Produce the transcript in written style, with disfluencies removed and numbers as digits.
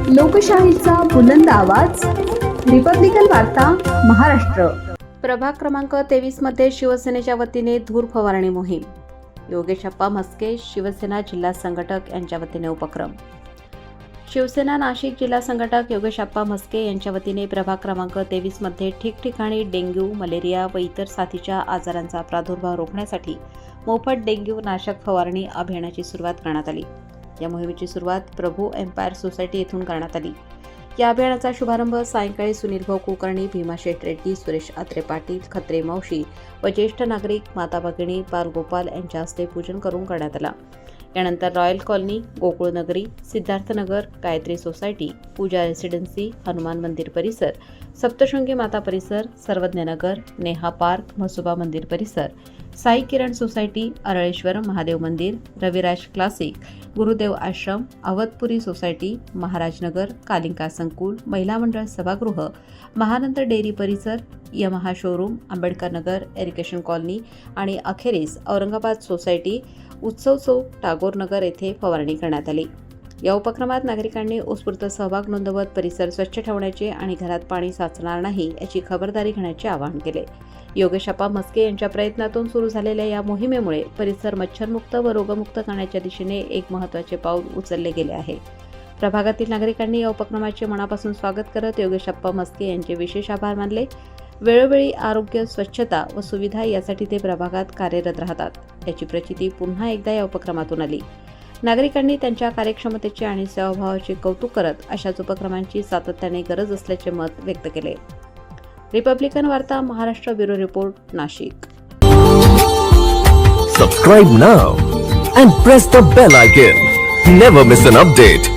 लोकशाहीचा बुलंद आवाज, रिपब्लिकन वार्ता महाराष्ट्र. प्रभाग क्रमांक 23 मध्ये शिवसेनेच्या वतीने धूर फवारणी मोहीम. योगेशप्पा म्हस्के शिवसेना जिल्हा संघटक यांच्या वतीने उपक्रम. शिवसेना नाशिक जिल्हा संघटक योगेशप्पा म्हस्के यांच्या वतीने प्रभाग क्रमांक 23 मध्ये ठिकठिकाणी डेंग्यू, मलेरिया व इतर साथीच्या आजारांचा प्रादुर्भाव रोखण्यासाठी मोफत डेंग्यू नाशक फवारणी अभियानाची सुरुवात करण्यात आली. या मोहिमेची सुरुवात प्रभू एम्पायर सोसायटी येथून करण्यात आली. या अभियानाचा शुभारंभ सायंकाळी सुनील भाऊ कुलकर्णी, भीमा शेठ रेड्डी, सुरेश आत्रे पाटील, खत्रे मावशी व ज्येष्ठ नागरिक माता भगिनी बालगोपाल यांच्या हस्ते पूजन करून करण्यात आला. यानंतर रॉयल कॉलनी, गोकुळ नगरी, सिद्धार्थनगर, गायत्री सोसायटी, पूजा रेसिडेन्सी, हनुमान मंदिर परिसर, सप्तशृंगी माता परिसर, सर्वज्ञनगर, नेहा पार्क, म्हसोबा मंदिर परिसर, साई किरण सोसायटी, अरळेश्वर महादेव मंदिर, रविराज क्लासिक, गुरुदेव आश्रम, अवधपुरी सोसायटी, महाराजनगर, कालिंका संकुल, महिला मंडळ सभागृह, महानंद डेअरी परिसर, Yamaha showroom, Ambedkar Nagar, irrigation colony आणि अखेरीस औरंगाबाद सोसायटी, उत्सव चौक, टागोर नगर येथे फवारणी करण्यात आली. या उपक्रमात नागरिकांनी उत्स्फूर्त सहभाग नोंदवत परिसर स्वच्छ ठेवण्याचे आणि घरात पाणी साचणार नाही याची खबरदारी घेण्याचे आवाहन केले. योगेशप्पा म्हस्के यांच्या प्रयत्नातून सुरू झालेल्या या मोहिमेमुळे परिसर मच्छरमुक्त व रोगमुक्त करण्याच्या दिशेने एक महत्त्वाचे पाऊल उचलले गेले आहे. प्रभागातील नागरिकांनी या उपक्रमाचे मनापासून स्वागत करत योगेशप्पा म्हस्के यांचे विशेष आभार मानले. वेळोवेळी आरोग्य, स्वच्छता व सुविधा यासाठी ते प्रभागात कार्यरत राहतात, याची प्रचिती पुन्हा एकदा या उपक्रमातून आली. नागरिकांनी त्यांच्या कार्यक्षमतेचे आणि सेवाभावाचे कौतुक करत अशाच उपक्रमांची सातत्याने गरज असल्याचे मत व्यक्त केले. रिपब्लिकन वार्ता Maharashtra bureau report, Nashik. Subscribe now and press the bell icon. Never miss an update.